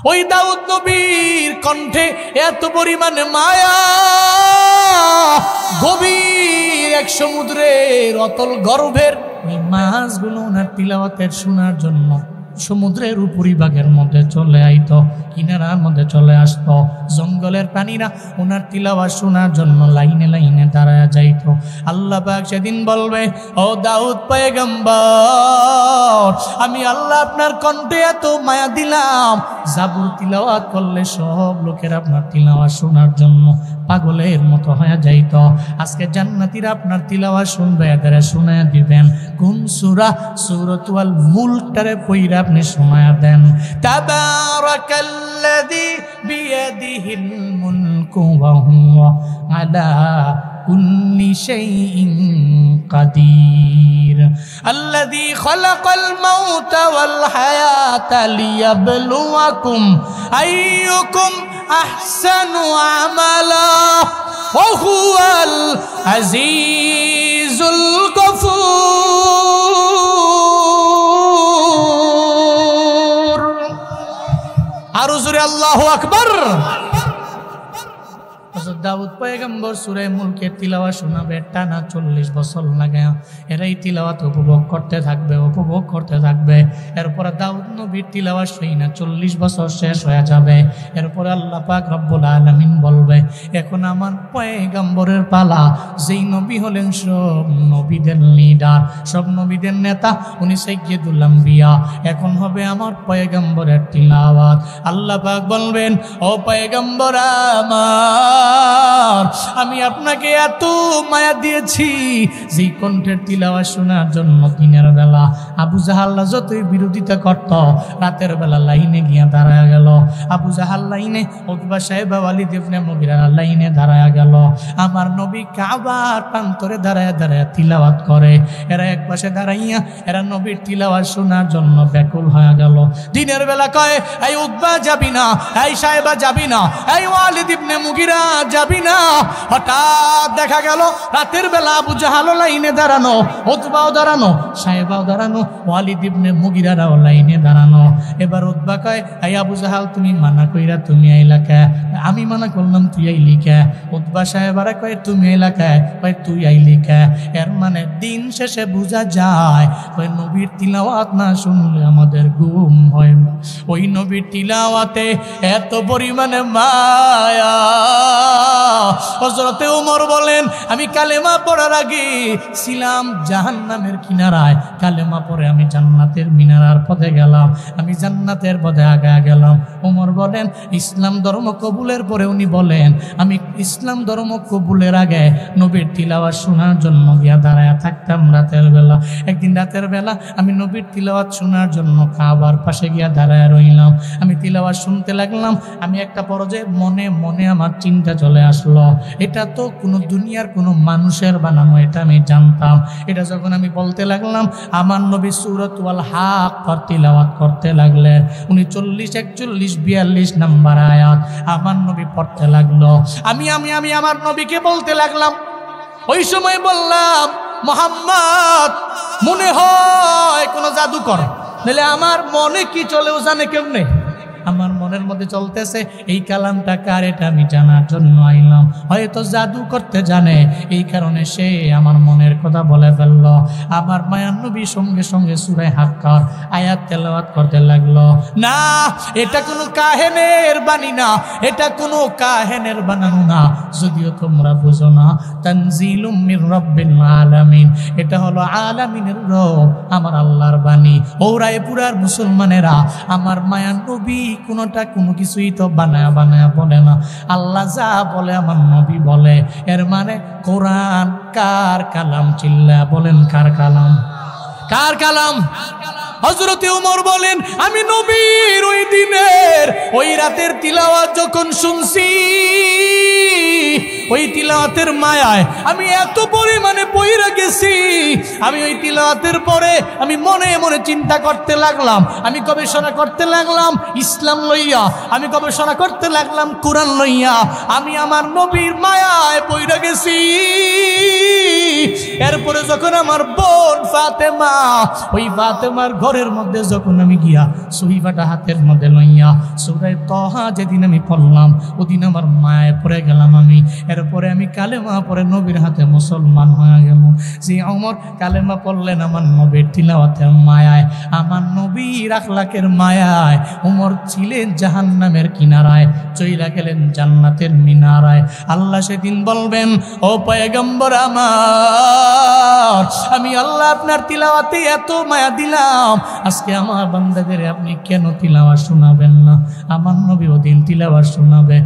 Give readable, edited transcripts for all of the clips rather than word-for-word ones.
ওই দাউদ নবীর কণ্ঠে এত পরিমাণে মায়া, গভীর এক সমুদ্রের অতল গর্ভের ওই মাছগুলো ওনার তিলাওয়াতের শোনার জন্য সমুদ্রের উপরিভাগের মধ্যে চলে আইতো, কিনারার মধ্যে চলে আসতো। জঙ্গলের প্রাণীরা ওনার তিলাওয়াত শোনার জন্য লাইনে লাইনে দাঁড়ায় যাইতো। আল্লাহ পাক সেদিন বলবে, ও দাউদ পয়গম্বর, আমি আল্লাহ আপনার কণ্ঠে এত মায়া দিলাম, জাবুর তিলাওয়াত করলে সব লোকের আপনার তিলাওয়াত শোনার জন্য পাগলের মতো হয়ে যাইত। আজকে জান্নাতীরা আপনার তিলাওয়াত শুনবে, এদের শুনায়া দিবেন। কোন সূরা? সূরাতুল মুলকটারে পড়ে আপনি শোনায়া দেন। তাবারাকাল্লাযী বিয়াদিহিল মুলকু ওয়া হুয়া আলা কুল্লি শাইইন কাদির আল্লাযী খালাকাল মাউতা ওয়াল হায়াতা লিয়াবলুয়াকুম আইয়ুকুম আহসানু আমালা ওয়া হুয়াল আজিজুল গফুর। আর জোরে আল্লাহু আকবার। দাউদ পয়গম্বর সূরা মুলকের তিলাওয়াত শোনাবে টানা 40 বছর লাগে। এরাই তিলাওয়াত উপভোগ করতে থাকবে। এরপর দাউদ নবীর তিলাওয়াত শুইনা 40 বছর শেষ হয়ে যাবে। এরপর আল্লাহ পাক রব্বুল আলামিন বলবে, এখন আমার পয়গম্বরের পালা। যেই নবী হলেন সব নবীদের লিডার, সব নবীদের নেতা, উনি সাইয়্যিদুল আম্বিয়া। এখন হবে আমার পয়গম্বরের তিলাওয়াত। আল্লাহ পাক বলবেন, ও পয়গম্বর আমার, আমি আপনাকে এত মায়া দিয়েছি যে কণ্ঠের তিলাওয়াত শোনার জন্য দিনের বেলা আবু জাহাল যতই বিরোধিতা করত, রাতের বেলা লাইনে গিয়া দাঁড়ায় গেল। আবু জাহাল লাইনে, উতবা সাহেব ওয়ালিদ ইবনে মুগিরা লাইনে দাঁড়ায় গেল। আমার নবী কাবার প্রান্তরে দাঁড়ায় দাঁড়ায় তিলাওয়াত করে। এরা এক পাশে দাঁড়াইয়া এরা নবীর তিলাওয়াত শোনার জন্য ব্যাকুল হয়ে গেল। দিনের বেলা কয়, এই উতবা যাবি না, এই সাহেবা যাবি না, এই ওয়ালিদ ইবনে মুগিরা যাবি না। হঠাৎ দেখা গেল রাতের বেলা আবু জাহাল লাইনে দাঁড়ানো, উতবাও দাঁড়ানো, সাহেবাও দাঁড়ানো, ওয়ালিদ ইবনে মুগিরাও লাইনে দাঁড়ানো। এবার উতবা কয়, এই আবু জাহাল তুমি মানা কইরা তুমি আইলা কে? আমি মানা করলাম তুই আইলি কে? উতবা সাহেবারা কয় তুমি আইলা কে? কয় তুই আইলি কে? এর মানে দিন শেষে বোঝা যায় কয় নবীর তিলাওয়াত না শুনলে আমাদের ঘুম হয় না। ওই নবীর তিলাওয়াতে এত পরিমাণে মায়া। হযরতে ওমর বলেন, আমি কালেমা পড়ার আগে ছিলাম জাহান্নামের কিনারায়, কালেমা পড়ে আমি জান্নাতের মিনারার পথে গেলাম, আমি জান্নাতের পথে আগায় গেলাম। ওমর বলেন, ইসলাম ধর্ম কবুলের পরে উনি বলেন, আমি ইসলাম ধর্ম কবুলের আগে নবীর তিলাওয়াত শোনার জন্য গিয়া দাঁড়ায় থাকতাম রাতের বেলা। একদিন রাতের বেলা আমি নবীর তিলাওয়াত শোনার জন্য কাবার পাশে গিয়া দাঁড়ায় রইলাম। আমি তিলাওয়াত শুনতে লাগলাম। আমি একটা পর্যায়ে মনে মনে আমার চিন্তা চলে আসলো, এটা তো কোনো দুনিয়ার কোনো মানুষের বানানো, এটা আমি জানতাম। এটা যখন আমি বলতে লাগলাম, আমার নবী সূরাতুল হাক তিলাওয়াত করতে লাগলেন। উনি 40, 41, 42 নাম্বার আয়াত আমার নবী পড়তে লাগলো। আমি আমার নবীকে বলতে লাগলাম। ওই সময় বললাম, মুহাম্মদ মনে হয় কোনো জাদুকর, নাহলে আমার মনে কি চলেও জানে কেমনে। আমার মনের মধ্যে চলতেছে এই কালামটা কার, এটা আমি জানার জন্য আইলাম। হয়তো জাদু করতে জানে, এই কারণে সে আমার মনের কথা বলে ফেলল। আমার মায়ার নবী সঙ্গে সঙ্গে সূরা হাক্কার আয়াত তেলাওয়াত করতে লাগলো। না, এটা কোনো কাহেনের বাণী না, এটা কোনো কাহেনের বানানো না। যদিও তোমরা বুঝো না, তানজিলুম মির রাব্বিল আলামিন, এটা হলো আলামিনের রব আমার আল্লাহর বাণী। ওরা পুরার মুসলমানেরা আমার মায়ার নবী কোনোটা কোনো কিছুই তো বানায়া বলে না। আল্লাহ যা বলে আমার নবী বলে। এর মানে কোরআন কার কালাম? চিল্লা বলেন, কার কালাম? কার কালাম? হযরতে ওমর বলেন, আমি নবীর ওই দিনের ওই রাতের তিলাওয়াত যখন শুনছি, ওই তিলাওয়াতের মায়ায় আমি এত পরিমাণে পইরা গেছি। আমি ওই তিলাওয়াতের পরে আমি মনে মনে চিন্তা করতে লাগলাম, আমি গবেষণা করতে লাগলাম ইসলাম লইয়া, আমি গবেষণা করতে লাগলাম কোরআন লইয়া। আমি আমার নবীর মায়ায় পইরা গেছি। এরপরে যখন আমার বোন ফাতেমা, ওই ফাতেমার ঘরের মধ্যে যখন আমি গিয়া সহিফাটা হাতের মধ্যে লইয়া সূরা তাহা যেদিন আমি পড়লাম, ওদিন আমার মায়ায় পড়ে গেলাম আমি। এরপরে আমি কালেমা পড়ে নবীর হাতে মুসলমান হয়ে গেল। যে ওমর কালেমা পড়লেন আমার নবীর তিলাওয়াতের মায়ায়, আমার নবীর আখলাকের মায়ায় ওমর ছিলেন জাহান্নামের কিনারায়, চইলা গেলেন জান্নাতের মিনারায়। আল্লাহ সেদিন বলবেন, ও পয়গম্বর আমার, আমি আল্লাহ আপনার তিলাওয়াতে এত মায়া দিলাম, আজকে আমার বান্দাদের আপনি কেন তিলাওয়াত শোনাবেন না? আমার নবী ওদিন তিলাওয়াত শোনাবে।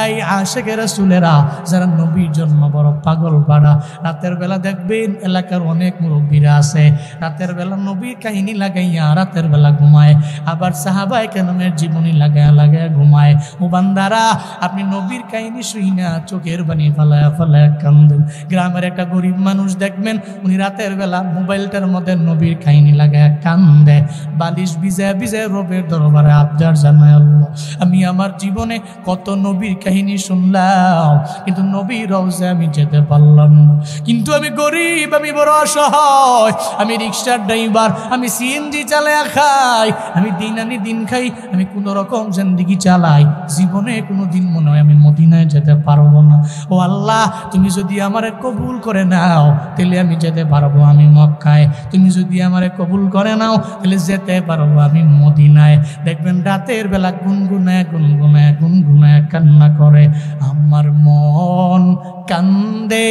এই আশিকে রাসূলেরা যারা নবীর জন্য বড় পাগল পাড়া, রাতের বেলা দেখবেন এলাকার অনেক মুরব্বীরা আছে, রাতের বেলা নবীর কাহিনী লাগাইয়া রাতের বেলা ঘুমায়, আবার সাহাবায়ে কেরামের জীবনী লাগায়া লাগায়া ঘুমায়। ও বান্দারা, আপনি নবীর কাহিনী শুই না চোখের পানি ফালায়া ফালায়া কান্দেন। গ্রামের একটা গরিব মানুষ দেখবেন, উনি রাতের বেলা মোবাইলটার মধ্যে নবীর কাহিনী লাগায়া কান্দে, বালিশ ভিজায় ভিজায় রবের দরবারে আবদার জানায়, আল্লাহ আমি আমার জীবনে কত নবীর কাহিনী শুনলাম, কিন্তু নবীর রওজায় আমি যেতে পারলাম না। কিন্তু আমি গরিব, আমি বড় অসহায়, আমি রিক্সার ড্রাইভার, আমি সিএনজি চালায়া খাই, আমি দিন আনি দিন খাই, আমি কোনো রকম জিন্দেগি চালাই, জীবনে কোনো দিন মনে হয় আমি মদিনায় যেতে পারবো না। ও আল্লাহ, তুমি যদি আমারে কবুল করে নাও তাহলে আমি যেতে পারবো আমি মক্কায়, তুমি যদি আমারে কবুল করে নাও তাহলে যেতে পারবো আমি মদিনায়। দেখবেন রাতের বেলা গুনগুনায় গুনগুনায় গুনগুনায় কান্না করে, আমার মন কান্দে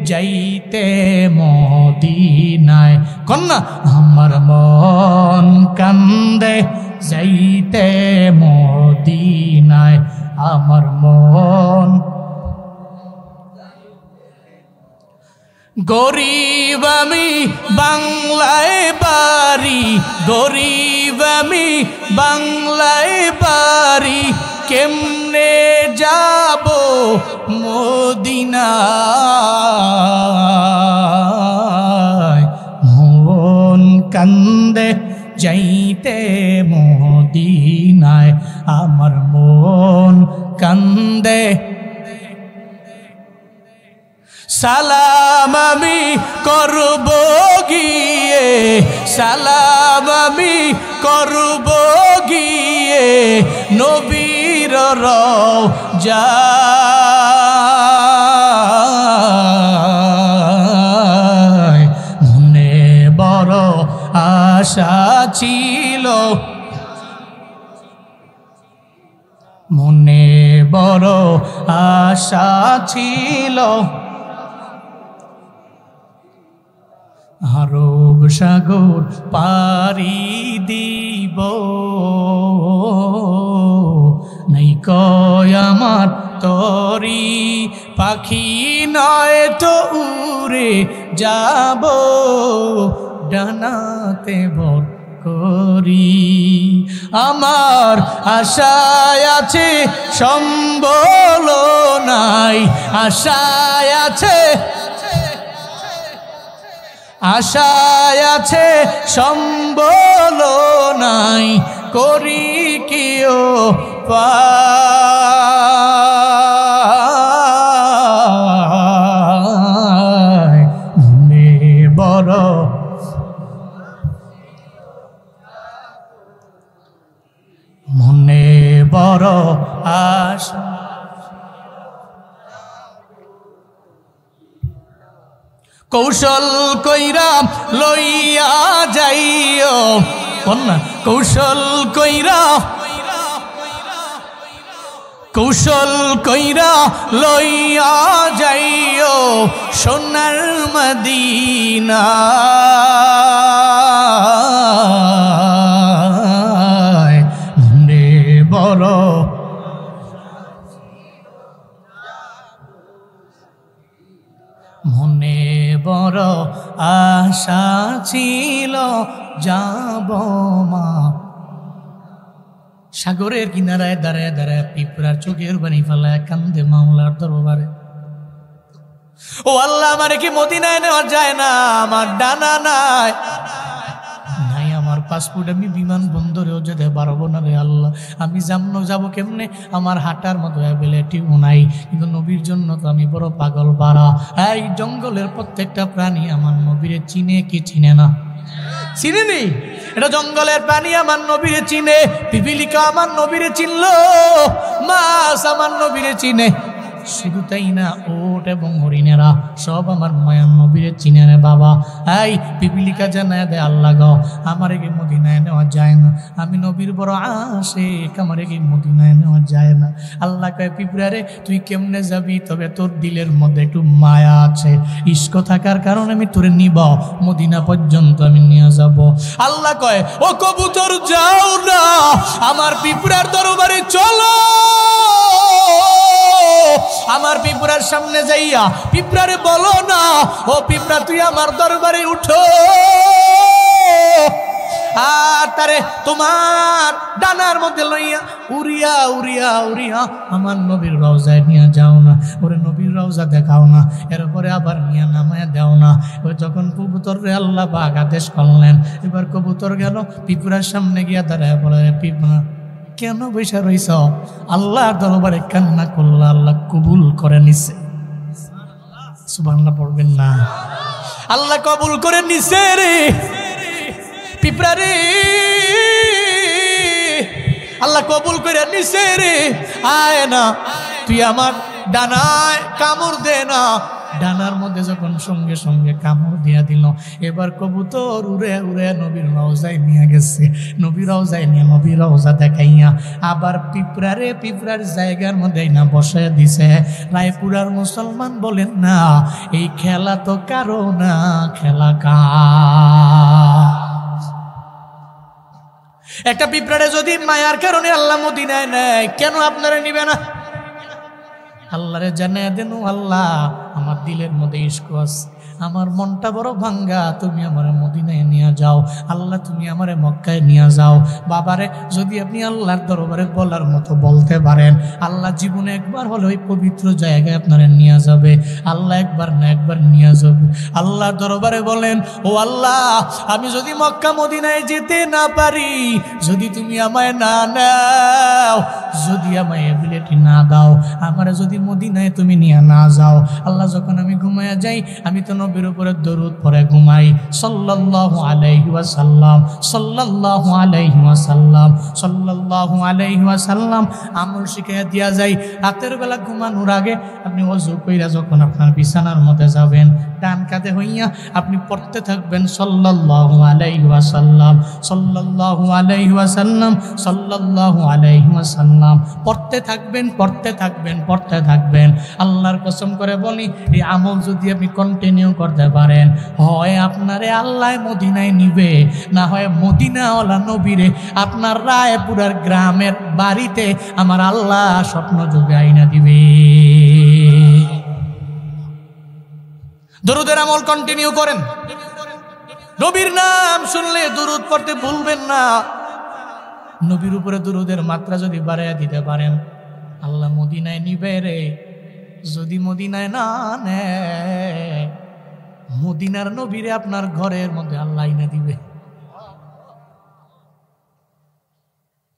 যাইতে মদিনায়। কন্যা, আমার মন কান্দে যাইতে মদিনায়, আমার মন। গরিব আমি বাংলায় বাড়ি, গরিব আমি বাংলায় বাড়ি, কেমনে যাব মদিনায়? মন কান্দে যাইতে মদিনায়, আমার মন কান্দে। সালাম আমি করব গিয়ে, সালাম আমি করব গিয়ে নবীর রওজায়। মনে বড় আশা ছিল, মনে বড় আশা ছিল, আরব সাগর পারি দিব, নাই কয় আমার তরি পাখি নয় তো উড়ে যাব ডানাতে ভর করি। আমার আশায় আছে সম্বল নাই, আশায় আছে, আশায় আছে সম্বল নাই, করি কেউ পায়। মনে বড় মনে বড় আশা, কৌশল কইরা লইয়া যাইও, কন্যা কৌশল কইরা, কৌশল কইরা লইয়া যাইও সোনার মদিনা। মনে বড় মনে বড় আশা ছিল যাব মা। সাগরের কিনারায় দাঁড়ায় দাঁড়ায় পিঁপড়ার চোখের পানি ফেলায় কান্দে মাওলার দরবারে। ও আল্লাহ, আমার কি মদিনায় নেওয়া যায় না? আমার ডানা নাই, আমার পাসপোর্ট, আমি বিমানবন্দরেও যেতে পারবো না রে আল্লাহ। আমি যাবো কেমনে? আমার হাঁটার মতো অ্যাবিলিটিও নাই। কিন্তু নবীর জন্য তো আমি বড় পাগল পারা। এই জঙ্গলের প্রত্যেকটা প্রাণী আমার নবীরে চিনে কি চিনে না? চিনেনি? এটা জঙ্গলের প্রাণী আমার নবীরে চিনে, পিপিলিকা আমার নবীরে চিনলো, মাছ আমার নবীরে চিনে। শুধু তাই না, ওট এবং হরিণেরা সব আমার মায়ার নবীরে চিনে রে বাবা। এই পিপিলিকা জানায় দে আল্লাহ গো, আমার কি মদিনায় নেওয়া যায় না? আমি নবীর বড় আশিক, আমার কি মদিনায় নেওয়া যায় না? আল্লাহ কয়, পিঁপড়ারে তুই কেমনে যাবি? তবে তোর দিলের মধ্যে একটু মায়া আছে, ইস্ক থাকার কারণে আমি তোরে নিব, মদিনা পর্যন্ত আমি নিয়ে যাব। আল্লাহ কয়, ও কবুতর যাও না, আমার পিঁপড়ার দরবারে চলো। আমার পিঁপড়ার সামনে যাইয়া পিঁপড়ারে বলো না, ও পিঁপড়া তুই আমার দরবারে উঠো, আর তারে তোমার ডানার মধ্যে লইয়া উড়িয়া উড়িয়া উড়িয়া আমার নবীর রওজায় নিয়ে যাও না। ওরে নবীর রওজা দেখাও না, এরপরে আবার নিয়ে নামায় দাও না। ওই যখন কবুতর রে আল্লাহ পাক আদেশ করলেন, এবার কবুতর গেল পিঁপড়ার সামনে গিয়া দাঁড়ায় বলে, পিঁপড়া কেন বৈশা রইছ? আল্লাহর দরবারে কান্না করলা, আল্লাহ কবুল করে নিছে। সুবহানাল্লাহ পড়বেন না? আল্লাহ কবুল করে নিছে রে পিঁপড়া রে, আল্লাহ কবুল করে নিছে রে। আয় না, তুই আমার ডানায় কামড় দে না। ডানার মধ্যে যখন সঙ্গে সঙ্গে কামড় দিয়া দিল, এবার কবুতর উড়ে উড়ে নবীর রওজায় নিয়ে গেছে। নবীর রওজায় নিয়ে নবীর রওজা দেখাইয়া আবার পিঁপড়ারে পিঁপড়ার জায়গার মধ্যে না বসায় দিছে। রায়পুরার মুসলমান বলেন না, এই খেলা তো কারো না, খেলা কার? একটা পিঁপড়ারে যদি মায়ার কারণে আল্লাহ মদিনায় নেয়, কেন আপনারা নিবে না? আল্লাহরে জানায় দেন, আল্লাহ আমার দিলের মধ্যে ইশক আছে, আমার মনটা বড় ভাঙ্গা, তুমি আমার মদিনায় নিয়ে যাও। আল্লাহ তুমি আমারে মক্কায় নিয়ে যাও। বাবারে যদি আপনি আল্লাহর দরবারে বলার মতো বলতে পারেন, আল্লাহ জীবনে একবার হলে ওই পবিত্র জায়গায় আপনারা নিয়ে যাবে। আল্লাহ একবার না একবার নিয়ে যাবে। আল্লাহর দরবারে বলেন, ও আল্লাহ, আমি যদি মক্কা মদিনায় যেতে না পারি, যদি তুমি আমায় না নাও, যদি আমায় এবিলিটি না দাও, আমারে যদি মদিনায় তুমি নিয়ে না যাও, আল্লাহ যখন আমি ঘুমায়া যাই, আমি তো নবীর উপরে দরুদ পড়ে ঘুমাই, সাল্লাল্লাহু আলাইহি ওয়াসাল্লাম, সাল্লাল্লাহু আলাইহি ওয়াসাল্লাম, সাল্লাল্লাহু আলাইহি ওয়াসাল্লাম আমল শিখিয়ে দিয়া যাই। রাতের বেলা ঘুমানোর আগে আপনি ওযু কইরা যখন আপনার বিছানার মধ্যে যাবেন, ডান কাঁধে হইয়া আপনি পড়তে থাকবেন সাল্লাল্লাহু আলাইহি ওয়াসাল্লাম, সাল্লাল্লাহু আলাইহি ওয়াসাল্লাম, সাল্লাল্লাহু আলাইহি ওয়াসাল্লাম পড়তে থাকবেন, পড়তে থাকবেন, পড়তে থাকবেন। আল্লাহর কসম করে বলি, এই আমল যদি আপনি কন্টিনিউ করতে পারেন, হয় আপনারে আল্লাহ মদিনায় নিবে, না হয় মদিনাওয়ালা নবীরে আপনার রায়পুরার গ্রামের বাড়িতে আমার আল্লাহ স্বপ্ন যুগে আইনা দিবে। দরুদের আমল কন্টিনিউ করেন। নবীর নাম শুনলে দরুদ পড়তে ভুলবেন না। নবীর উপরে দরুদের মাত্রা যদি বাড়াইয়া দিতে পারেন, আল্লাহ মদিনায় নিবে রে। যদি মদিনায় না নেয়, মদিনার নবীরে আপনার ঘরের মধ্যে আল্লাহ আইনা দিবে।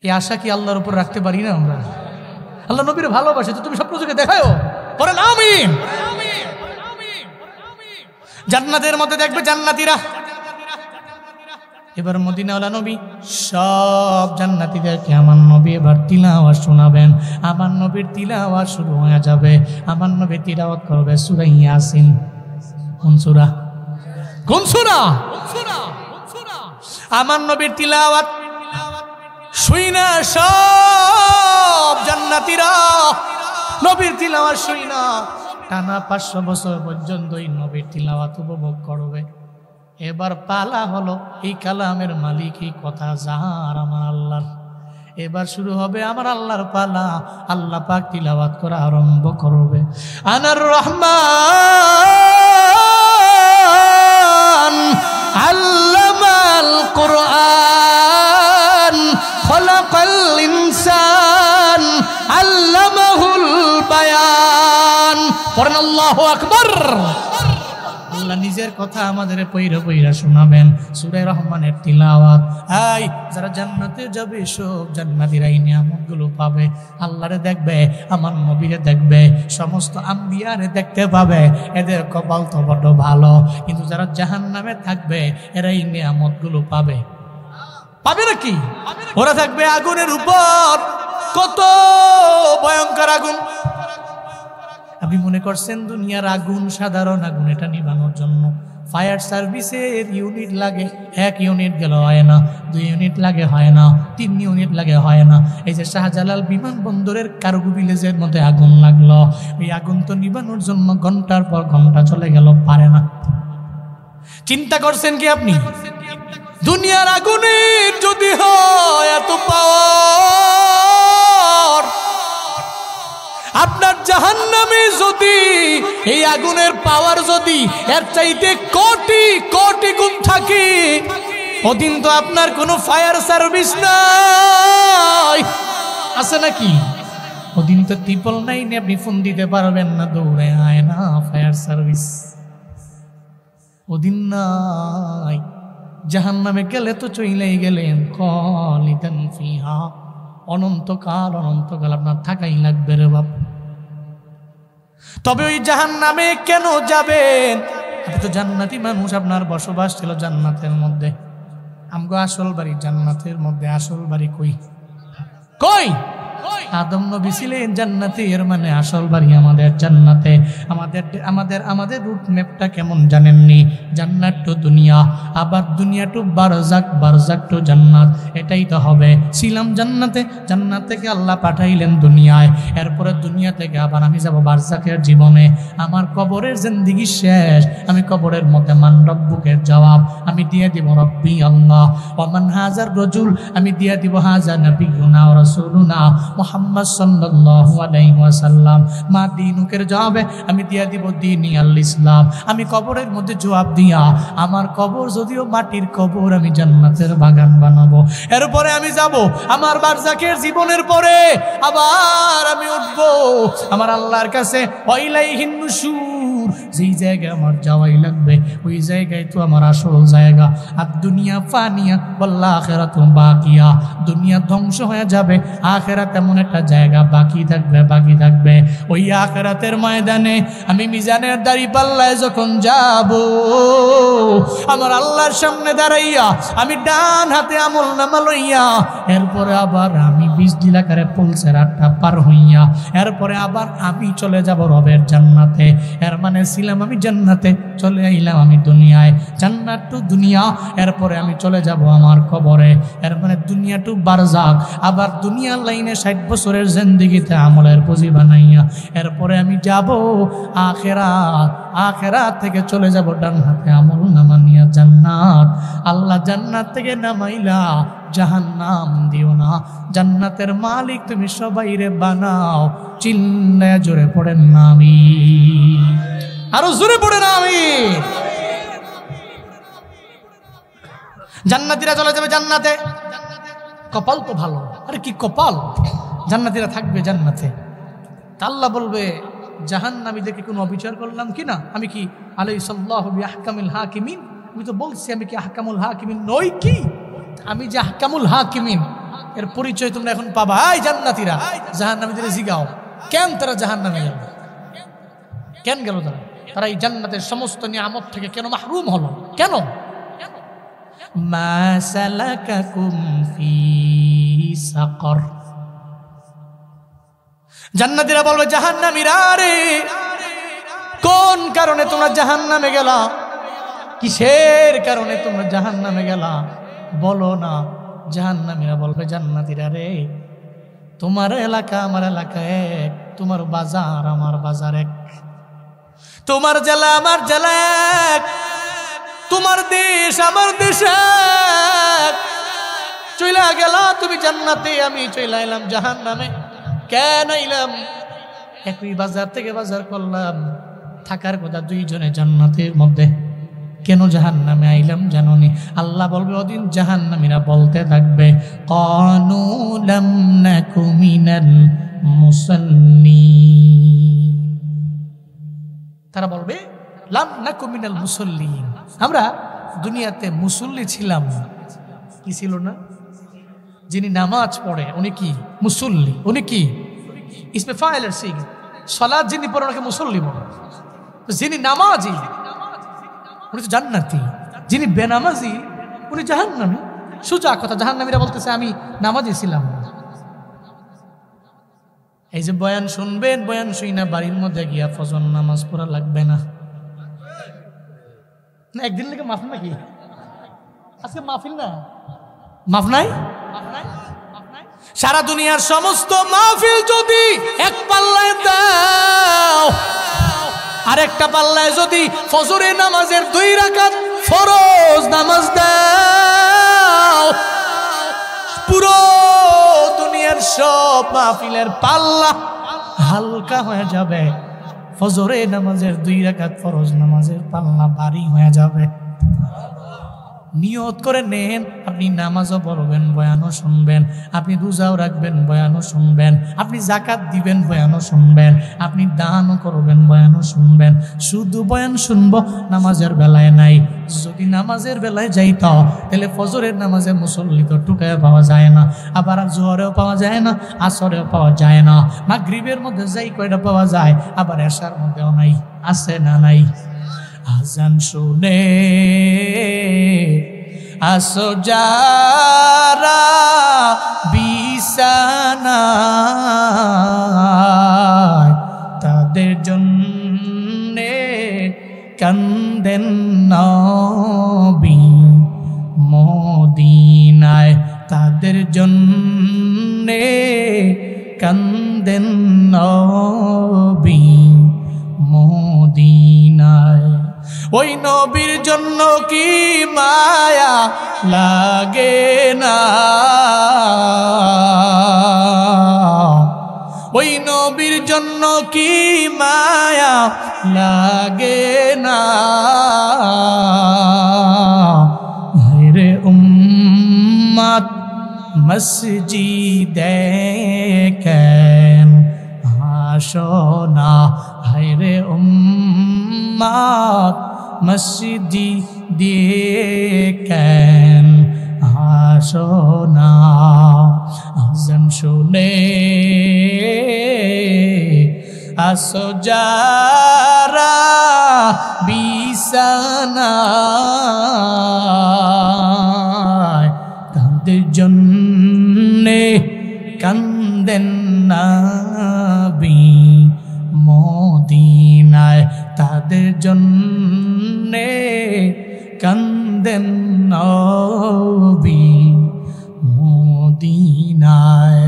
এই আশা কি আল্লাহর উপর রাখতে পারি না আমরা? আল্লাহ নবীরে ভালোবাসে তো তুমি স্বপ্ন চোখে দেখাও, পড়েন আমিন। জান্নাতের মধ্যে দেখবে জান্নাতীরা। এবার মদিনাওয়ালা নবী সব জান্নাতীদেরকে আমার নবী এবার তিলাওয়াত শোনাবেন। আমার নবীর তিলাওয়াত শুরু হয়ে যাবে। আমার নবী তিলাওয়াত করবে সূরা ইয়াসিন। কোন সূরা? কোন সূরা? আমার নবীর তিলাওয়াত শুইনা সব জান্নাতীরা নবীর তিলাওয়াত শুইনা টানা 500 বছর পর্যন্ত এই নবীর তিলাওয়াত উপভোগ করবে। এবার পালা হলো এই কালামের মালিক, এই কথা যার আমার আল্লাহর। এবার শুরু হবে আমার আল্লাহর পালা। আল্লাহ পাক তিলাওয়াত করা আরম্ভ করবে। আনার রহমান আল্লামাল কুরআন খলাকাল ইনসান আল্লামাহুল বায়ান। পড়েন আল্লাহু আকবার। আল্লাহ নিজের কথা আমাদের পয়রা পয়রা শোনাবেন। সূরা রহমানের তিলাওয়াত। এই যারা জান্নাতে যাবে সব জান্নাতীরা এই নিয়ামতগুলো পাবে। আল্লাহরে দেখবে, আমার নবীরে দেখবে, সমস্ত আম্বিয়ারে দেখতে পাবে। এদের কপাল তো বড় ভালো। কিন্তু যারা জাহান্নামে থাকবে এরা এই নিয়ামতগুলো পাবে নাকি? ওরা থাকবে আগুনের উপর। কত ভয়ঙ্কর আগুন! আপনি মনে করছেন দুনিয়ার আগুন সাধারণ আগুন, এটা নিভানোর জন্য ফায়ার সার্ভিসের ইউনিট লাগে। 1 ইউনিট গেল হয় না, 2 ইউনিট লাগে হয় না, 3 ইউনিট লাগে হয় না। এই যে শাহজালাল বিমানবন্দরের কার্গো ভিলেজের মধ্যে আগুন লাগলো, ওই আগুন তো নিভানোর জন্য ঘন্টার পর ঘন্টা চলে গেল, পারে না। চিন্তা করছেন কি আপনি? দুনিয়ার আগুনের যদি হয় এত পাওয়ার, আপনার জাহান্নামে যদি এই আগুনের পাওয়ার যদি এর চাইতে কোটি কোটি গুণ থাকে, ওদিন তো আপনার কোনো ফায়ার সার্ভিস নাই, আছে নাকি? ওদিন তো ত্রিপল নাই, আপনি ফোন দিতে পারবেন না, দৌড়ে আয় না ফায়ার সার্ভিস, ওদিন নাই। জাহান্নামে গেলে তো চইলেই গেলেন, খালিদান ফিহা, অনন্তকাল অনন্তকাল আপনার থাকাই লাগবে রে বাপ। তবে ওই জাহান্নামে কেন যাবেন? আপনি তো জান্নাতি মানুষ, আপনার বসবাস ছিল জান্নাতের মধ্যে। আমগো আসল বাড়ি জান্নাতের মধ্যে। আসল বাড়ি কই? কই? আদম নবী ছিলেন জান্নাতে, এর মানে আসল বাড়ি আমাদের জান্নাতে। আমাদের রুট ম্যাপটা কেমন জানেননি? জান্নাত টু দুনিয়া, আবার দুনিয়া টু বারজাক, বারজাক টু জান্নাত, এটাই তো হবে। ছিলাম জান্নাতে, জান্নাত থেকে আল্লাহ পাঠাইলেন দুনিয়ায়, এরপরে দুনিয়া থেকে আবার আমি যাব বারজাকের জীবনে। আমার কবরের জিন্দেগি শেষ, আমি কবরের মধ্যে মান রব্বুকের জবাব আমি দিয়ে দিব রব্বি আল্লাহ ওমান হাজার রজুল, আমি দিয়ে দিব হাজা নবিয়ুনা ওয়া রাসূলুনা মুহাম্মদ সাল্লাল্লাহু আলাইহি ওয়াসাল্লাম। মা দিনুকের জবাবে আমি দিয়া দিব দ্বীনি আল ইসলাম। আমি কবরের মধ্যে জবাব দিয়া, আমার কবর যদিও মাটির কবর, আমি জান্নাতের বাগান বানাবো। এরপরে আমি যাব আমার বারজাকের জীবনের পরে, আবার আমি উঠব আমার আল্লাহর কাছে। ওয়াইলাইহিন নুশুর, যেই জায়গায় আমার যাওয়াই লাগবে ওই জায়গায় তো আমার আসল জায়গা। আর দুনিয়া ফানিয়া ওয়াল আখিরাতু বাকিয়া, দুনিয়া ধ্বংস হয়ে যাবে, আখিরাত এমন একটা জায়গা বাকি থাকবে, বাকি থাকবে। ওই আখিরাতের ময়দানে আমি মিজানের দাড়ি পাল্লায় যখন যাব, আমার আল্লাহর সামনে দাঁড়াইয়া আমি ডান হাতে আমল নামা লইয়া, এরপরে আবার আমি 20 দিলাকারে পলসের আটটা পার হইয়া, এরপরে আবার আমি চলে যাব রবের জান্নাতে। এর মানে ছিলাম আমি জান্নাতে, চলে আইলাম আমি দুনিয়ায়। জান্নাত টু দুনিয়া, এরপরে আমি চলে যাব আমার কবরে। এর মানে দুনিয়া টু বারজাক, আবার দুনিয়ার লাইনে 60 বছরের জিন্দেগিতে আমলের পুঁজি বানাইয়া, এরপরে আমি যাব আখিরাত। আখিরাত থেকে চলে যাব ডান হাতে আমল নামা নিয়া জান্নাত। আল্লাহ জান্নাত থেকে নামাইলা জাহান্নাম দিও না। জান্নাতের মালিক তুমি সবাইরে বানাও। চিল্লায়া জোরে পড়েন না আমিন, আরো জোরে পড়েন আমিন। জান্নাতীরা চলে যাবে জান্নাতে। কপাল তো ভালো, আরে কি কপাল! জান্নাতীরা থাকবে জান্নাতে। আল্লাহ বলবে জাহান্নামীদেরকে কোনো অবিচার করলাম কিনা? আমি কি আলাইসাল্লাহু বিআহকামিল হাকিমিন? আমি তো বলছি আমি কি আহকামুল হাকিমিন নই কি? আমি যে আহকামুল হাকিমিন, এর পরিচয় তোমরা এখন পাবা। এই জান্নাতীরা জাহান্নামীদের জিগাও, কেন তারা জাহান্নামে গেল? কেন গেল তারা? তারা এই জান্নাতের সমস্ত নিয়ামত থেকে কেন মাহরুম হলো? কেন? মা সালাকাকুম ফি সাকর। জান্নাতীরা বলবে জাহান্নামীরা, রে কোন কারণে তোমরা জাহান্নামে গেলা? কিসের কারণে তোমরা জাহান্নামে গেলা? বলো না। জাহান্নামীরা বলবে জান্নাতীরা, রে তোমার এলাকা আমার এলাকা এক, তোমার বাজার আমার বাজার এক, তোমার জেলা আমার জেলা এক, তোমার দেশ আমার দেশ এক। চইলা গেলা তুমি জান্নাতে, আমি চইলা এলাম জাহান্নামে। কেন আইলাম? একই বাজার থেকে বাজার করলাম, থাকার কথা দুইজনে জান্নাতের মধ্যে, কেন জাহান্নামে আইলাম জানোনি? আল্লাহ বলবে ওদিন জাহান্নামীরা বলতে থাকবে ক্বালু লাম নাকু মিনাল মুসাল্লিন, তারা বলবে লাম নাকু মিনাল মুসল্লিন, আমরা দুনিয়াতে মুসল্লি ছিলাম না। কি ছিল না? যিনি নামাজ পড়ে উনি কি মুসল্লি, উনি কি ইসমে ফাইলের সিগ, সালাত যিনি পড়ে ওনাকে মুসল্লি বলে। যিনি নামাজি উনি তো জান্নাতি, যিনি বেনামাজি উনি জাহান্নামী। সোজা কথা, জাহান্নামীরা বলতেছে আমি নামাজি ছিলাম না। এই যে বয়ান শুনবেন, বয়ান শুই না বাড়ির মধ্যে গিয়া ফজর নামাজ পড়া লাগবে না। একদিন লেগে মাফ নাকি? আজকে মাহফিল না, মাফ নাই? সারা দুনিয়ার সমস্ত মাহফিল যদি এক পাল্লায় দাও, আরেকটা পাল্লায় যদি ফজরের নামাজের 2 রাকাত ফরজ নামাজ দাও, পুরো দুনিয়ার সব মাহফিলের পাল্লা হালকা হয়ে যাবে। ফজরের নামাজের 2 রাকাত ফরজ নামাজের পাল্লা ভারী হয়ে যাবে। নিয়ত করে নেন, আপনি নামাজও পড়বেন, বয়ানও শুনবেন, আপনি রোজাও রাখবেন, বয়ানও শুনবেন, আপনি যাকাত দিবেন, বয়ানও শুনবেন, আপনি দানও করবেন, বয়ানও শুনবেন। শুধু বয়ান শুনবো, নামাজের বেলায় নাই। যদি নামাজের বেলায় যাইত তাহলে ফজরের নামাজে মুসল্লি তো টুকায় পাওয়া যায় না, আবার জোহরেও পাওয়া যায় না, আসরেও পাওয়া যায় না, মাগরিবের মধ্যে যাই কয়টা পাওয়া যায়, আবার এশার মধ্যেও নাই। আছে না নাই? আজান শুনে আসো যারা বিছানায়, তাদের জন্যে কান্দেন নবী মদিনায়, তাদের জন্যে কান্দেন নবী মদিনায়। ওই নবীর জন্য কি মায়া লাগে না, ওই নবীর জন্য কি মায়া লাগে না। রে উম্মত মসজিদে কেন আসো না, রে উম্মত মসজিদে কেন আসো না। আজান শুনে আসো যারা বিছানায়, তাদের জন্যে কান্দেন নবী মদিনায়, তাদের জন্যে কান্দেন নবী মদিনায়।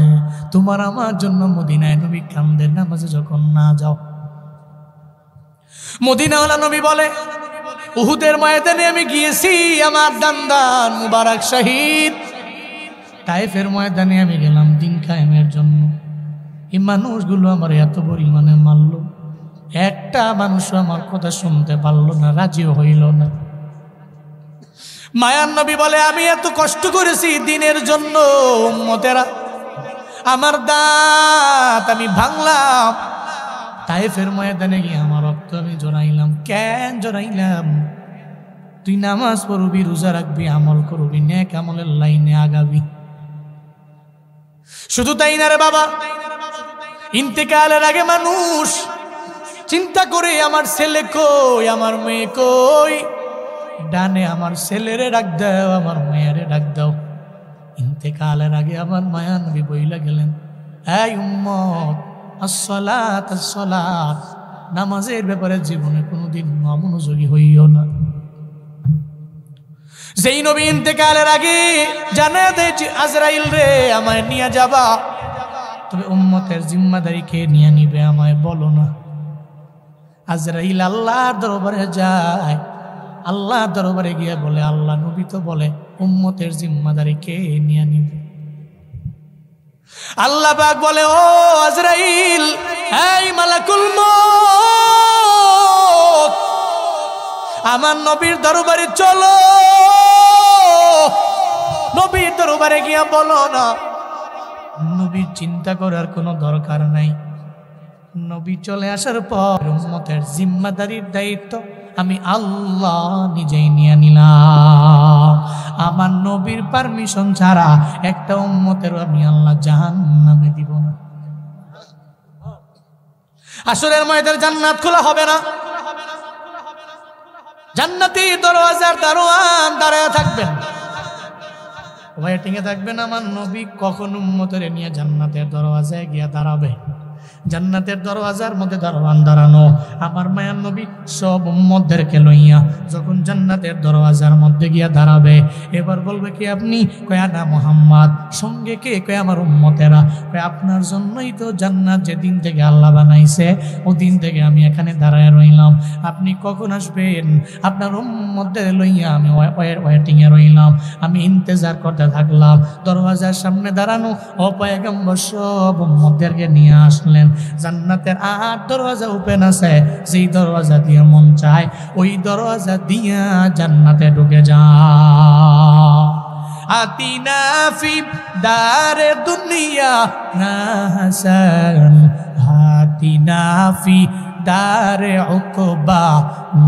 তোমার আমার জন্য মদিনায় নবী কান্দেন নামাজে যখন না যাও। মদিনাওয়ালা নবী বলে, উহুদের ময়দানে আমি গিয়েছি, আমার দান্দান মুবারক শহীদ। তায়েফের ময়দানে আমি গেলাম দিন কায়েমের জন্য। এই মানুষগুলো আমার এত পরিমাণে মারল, একটা মানুষও আমার কথা শুনতে পারল না, রাজিও হইল না। মায়ার নবী বলে, আমি এত কষ্ট করেছি দিনের জন্য, উম্মতেরা আমার দাঁত আমি ভাঙলাম। তায়েফের ময়দানে গিয়ে আমার রক্ত আমি জড়াইলাম। কেন জড়াইলাম? তুই নামাজ পড়বি, রোজা রাখবি, আমল করবি, নেক আমলের লাইনে আগাবি। শুধু তাই না রে বাবা, ইন্তেকালের আগে মানুষ চিন্তা করে আমার ছেলে কই, আমার মেয়ে কই। ডানে আমার ছেলেরে ডাক দাও, আমার মেয়েরে ডাক দাও। ইন্তেকালের আগে আমার মায়া নবী বইলা গেলেন, এই উম্মত আসসালাত আসসালাত, নামাজের ব্যাপারে জীবনে কোনোদিন অমনোযোগী হইও না। যেই নবী ইন্তেকালের আগে জানা দেয় আজরাইল রে আমায় নিয়ে যাবা, তবে উম্মতের জিম্মাদারি কে নিয়ে নিবে আমায় বলো না। আজরাইল আল্লাহর দরবারে যায়, আল্লাহর দরবারে গিয়ে বলে, আল্লাহ নবী তো বলে উম্মতের জিম্মাদারি কে নিয়ে নিবে। আল্লাহ পাক বলে, ও আজরাইল, এই মালাকুল মউত, আমার নবীর দরবারে চলো। নবীর দরবারে গিয়া বলো না, নবীর চিন্তা করার কোনো দরকার নাই। নবী চলে আসার পর উম্মতের জিম্মাদারির দায়িত্ব আমি আল্লাহ নিজেই নিয়ে নিলাম। আমার নবীর পারমিশন ছাড়া একটা উম্মতেরও আমি আল্লাহ জাহান্নামে দিব না। আসরের ময়দানে জান্নাত খোলা হবে না, জান্নাতি দরওয়াজার দারোয়ান দাঁড়ায় থাকবেন, ওয়েটিং এ থাকবেন। আমার নবী কখন উম্মতের নিয়ে জান্নাতের দরওয়াজায় গিয়া দাঁড়াবে। জান্নাতের দরওয়াজার মধ্যে দারোয়ান দাঁড়ানো, আমার মায়ার নবী সব উম্মতদেরকে লইয়া যখন জান্নাতের দরওয়াজার মধ্যে গিয়া দাঁড়াবে, এবার বলবে কি আপনি? কয়া না মুহাম্মদ। সঙ্গে কে? কয় আমার উম্মতেরা। কয় আপনার জন্যই তো জান্নাত যেদিন থেকে আল্লাহ বানাইছে ওদিন থেকে আমি এখানে দাঁড়ায় রইলাম, আপনি কখন আসবেন? আপনার উম্মতদের লইয়া আমি ওয়েটিং এ রইলাম, আমি ইন্তজার করতে থাকলাম। দরওয়াজার সামনে দাঁড়ানো ও পয়গম্বর সব উম্মতদেরকে নিয়ে আসলেন। জান্নাতের 8 দরওয়াজা ওপেন আছে, যেই দরওয়াজা দিয়ে মন চায় ওই দরওয়াজা দিয়া জান্নাতে ঢুকে যা। আতিনা ফি দারে দুনিয়া না হাসান, আতিনা ফি দারে উকবা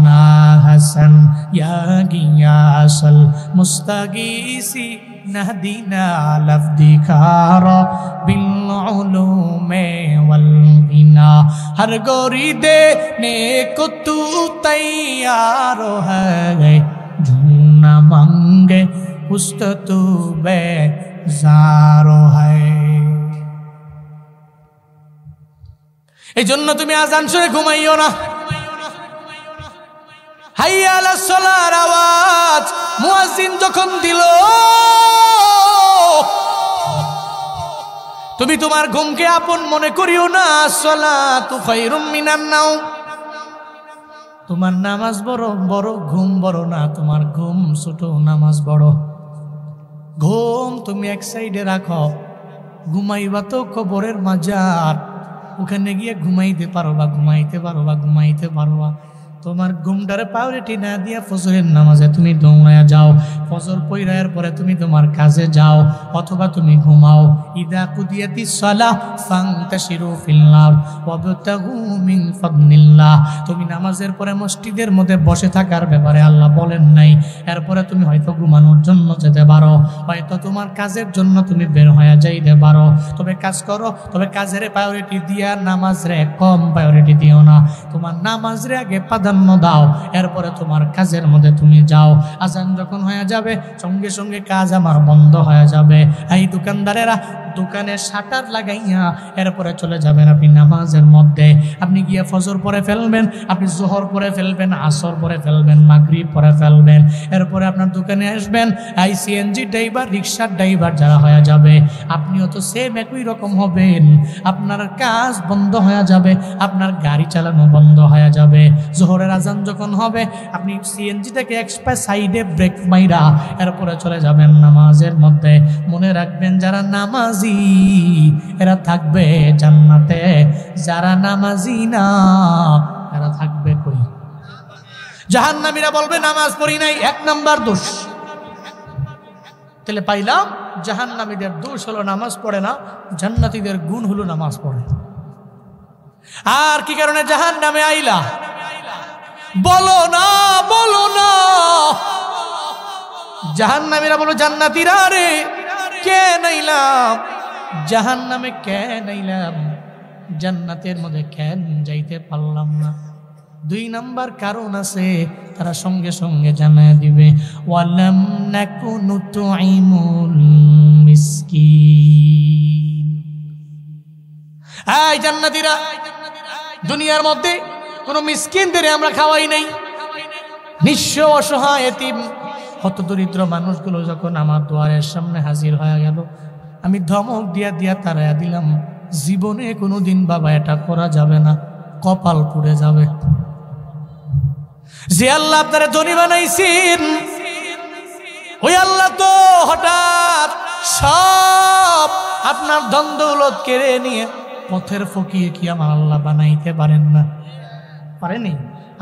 না হাসান, ইয়া গিয়াসাল মুস্তাগীসি নাহদিনা লফদিখারা বিল উলুমে ওয়াল গিনা, হর গোরি দেনে কো তু তৈয়ার है, झूमना मांगे उस्त तू बेजारो है। এই জন্য তুমি আজান শুনে ঘুমাইও না। হাইয়া আলাস সালার আওয়াজ মুয়াজ্জিন যখন দিল, তুমি তোমার ঘুমকে আপন মনে করিও না। আসসালাতু খায়রুম মিনান নাওম, তোমার নামাজ বড় বড়, ঘুম বড় না। তোমার ঘুম ছোট, নামাজ বড়। ঘুম তুমি এক সাইডে রাখো, ঘুমাইবা তো কবরের মাজার, ওখানে গিয়ে ঘুমাইতে পারবা, ঘুমাইতে পারবা, ঘুমাইতে পারবা। তোমার ঘুমটারে প্রায়োরিটি না দিয়া ফজরের নামাজে তুমি দৌড়ায়া যাও, ফজর পড়ার পরে তুমি তোমার কাজে যাও, অথবা তুমি ঘুমাও। ইদা কুদিয়াতিস সালাহ ফান্তাশিরু ফিল্লাহ ওয়াবতাগু মিন ফাদলিল্লাহ। তুমি নামাজের পরে মসজিদের মধ্যে বসে থাকার ব্যাপারে আল্লাহ বলেন নাই। এরপরে তুমি হয়তো ঘুমানোর জন্য যেতে পারো, হয়তো তোমার কাজের জন্য তুমি বের হয়ে যাইতে পারো। তবে কাজ করো, তবে কাজের প্রায়োরিটি দিয়া নামাজরে কম প্রায়োরিটি দিও না। তোমার নামাজরে আগে প্রাধান্য দাও, এরপরে তোমার কাজের মধ্যে তুমি যাও। আজান যখন হয়ে যাবে সঙ্গে সঙ্গে কাজ আমার বন্ধ হয়ে যাবে। এই দোকানদারেরা দোকানের শাটার লাগাইয়া এরপরে চলে যাবেন আপনি নামাজের মধ্যে। আপনি গিয়ে ফজর পরে ফেলবেন, আপনি জোহর পরে ফেলবেন, আসর পরে ফেলবেন, মাগরিব পরে ফেলবেন। এরপরে আপনার দোকানে আসবেন, সিএনজি ড্রাইভার, রিক্সার ড্রাইভার যারা হয়ে যাবে, আপনিও তো সেম একই রকম হবেন। আপনার কাজ বন্ধ হয়ে যাবে, আপনার গাড়ি চালানো বন্ধ হয়ে যাবে। জোহরের আজান যখন হবে আপনি সিএনজিটাকে এক্সপ্রেস সাইডে ব্রেক মাইরা এরপরে চলে যাবেন নামাজের মধ্যে। মনে রাখবেন যারা নামাজি এরা থাকবে জান্নাতে, যারা নামাজি না এরা থাকবে কই? জাহান্নামীরা বলবে নামাজ পড়ি নাই, 1 নাম্বার দোষ। তাহলে পাইলাম জাহান্নামীদের দোষ হলো নামাজ পড়ে না, জান্নাতীদের গুণ হলো নামাজ পড়ে। আর কি কারণে জাহান্নামে আইলা বলো না, বলো না। জাহান্নামীরা বলো জান্নাতীরা রে কে নাইলাম জাহান্নামে, কে নাইলাম জান্নাতের মধ্যে, কেন যাইতে পারলাম না? 2 নাম্বার কারণ আছে, তারা সঙ্গে সঙ্গে জানায় দিবে, ওয়ালাম নাকুনু তুইমুল মিসকিন। এই জান্নাতীরা, দুনিয়ার মধ্যে কোনো মিসকিনদের আমরা খাওয়াই নাই। নিঃস্ব অসহায় এতিম হতদরিদ্র মানুষগুলো যখন আমার দুয়ারের সামনে হাজির হয়ে গেল, আমি ধমক দিয়া দিয়া তাড়াইয়া দিলাম, জীবনে কোনোদিন বাবা এটা করা যাবে না, কপাল পুড়ে যাবে। যে আল্লাহ আপনারা ধনী বানাইছেন ওই আল্লাহ তো হঠাৎ সব আপনার ধন দৌলত কেড়ে নিয়ে পথের ফকির কি আমার আল্লাহ বানাইতে পারেন না? পারেনি?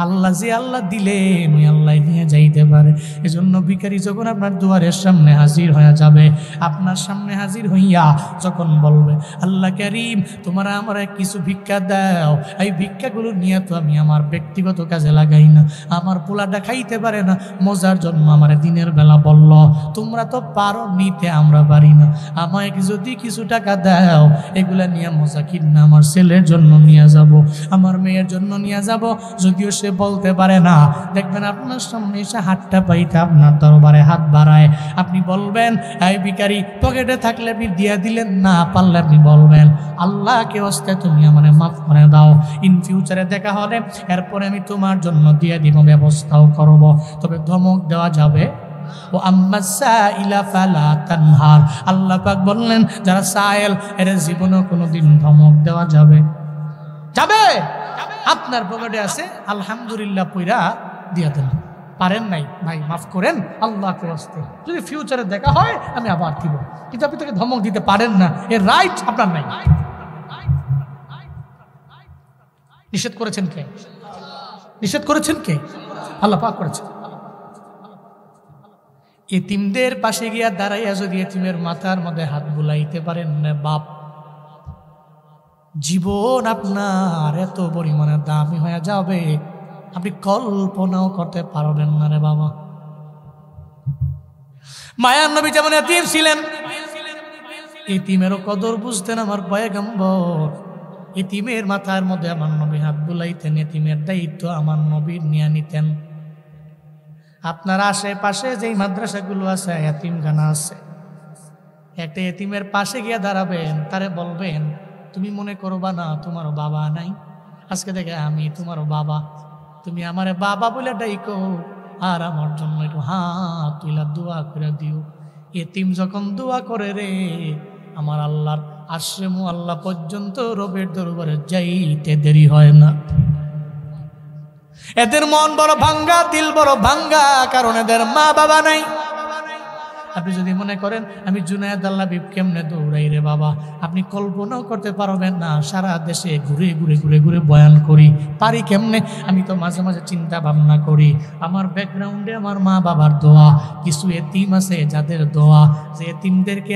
আল্লাহ যে আল্লাহ দিলেন ওই আল্লাহ নিয়ে যাইতে পারে। এজন্য ভিখারি যখন আপনার দুয়ারের সামনে হাজির হয়ে যাবে, আপনার সামনে হাজির হইয়া যখন বলবে আল্লাহ কারীম তোমরা আমার কিছু ভিক্ষা দাও, এই ভিক্ষাগুলো নিয়ে তো আমি আমার ব্যক্তিগত কাজে লাগাই না, আমার পোলাটা খাইতে পারে না, মজার জন্য আমার দিনের বেলা বলল তোমরা তো পারো নিতে, আমরা পারি না, আমায় যদি কিছু টাকা দাও এগুলা নিয়ে মজা কিনা আমার ছেলের জন্য নিয়ে যাব, আমার মেয়ের জন্য নিয়ে যাব। যদিও সে বলতে পারে না, দেখবেন আপনার সামনে এসে হাতটা পাইতে আপনার দরবারে হাত বাড়ায়, আপনি বলবেন এই ভিখারি পকেটে থাকলে আপনি দিয়ে দিলেন, না পারলে আপনি বলবেন আল্লাহকে ওয়াস্তে তুমি আমারে মাফ করে দাও, ইন ফিউচারে দেখা হলে এরপরে আমি তোমার জন্য দিয়ে দিব, ব্যবস্থাও করব। তবে ধমক দেওয়া যাবে। ও আম্মা সাইলা ফালা তানহার, আল্লাহ পাক বললেন যারা সায়েল এর জীবনে কোনোদিন ধমক দেওয়া যাবে যাবে। আপনার পকেটে আছে আলহামদুলিল্লাহ পয়রা দিয়া দেন, পারেন নাই ভাই মাফ করেন আল্লাহকে ওয়াস্তে, যদি ফিউচারে দেখা হয় আমি আবার দিব, কিন্তু আপনি তাকে ধমক দিতে পারেন না, এর রাইট আপনার নাই। নিষেধ করেছেন কে? নিষেধ করেছেন কে? আল্লাহ পাক করেছেন। এতিমদের পাশে গিয়া দাঁড়াইয়া যদি এতিমের মাথার মধ্যে হাত বুলাইতে পারেন না বাপ, জীবন আপনার এত পরিমাণে দামি হয়ে যাবে আপনি কল্পনাও করতে পারবেন না রে বাবা। মায়ার নবী যেমন এতিম ছিলেন, এতিমেরও কদর বুঝতেন আমার পয়গম্বর। এতিমের মাথার মধ্যে আমার নবী হাত বুলাইতেন, এতিমের দায়িত্ব আমার নবীর নিয়ে নিতেন। আপনার আশেপাশে যেই মাদ্রাসাগুলো আছে, এতিমখানা আছে, একটা এতিমের পাশে গিয়ে দাঁড়াবেন, তারে বলবেন তুমি মনে করবা না তোমার বাবা নাই, আজকে থেকে আমি তোমার বাবা, তুমি আমারে বাবা বলে ডাইকো, আর আমার জন্য একটু হাত তুইলা দোয়া করে দিও। এতিম যখন দোয়া করে রে, আমার আল্লাহর আশ্রমু আল্লাহ পর্যন্ত রবের দরবারে যাইতে দেরি হয় না। এদের মন বড় ভাঙ্গা, দিল বড় ভাঙ্গা, কারণ এদের মা বাবা নাই। আপনি যদি মনে করেন আমি জুনায়েদ আল্লাহ বিপ কেমনে দৌড়াই রে বাবা, আপনি কল্পনাও করতে পারবেন না। সারা দেশে ঘুরে ঘুরে ঘুরে ঘুরে বয়ান করি, পারি কেমনে? আমি তো মাঝে মাঝে চিন্তা ভাবনা করি, আমার ব্যাকগ্রাউন্ডে আমার মা বাবার দোয়া, কিছু এতিম আছে যাদের দোয়া, যে এতিমদেরকে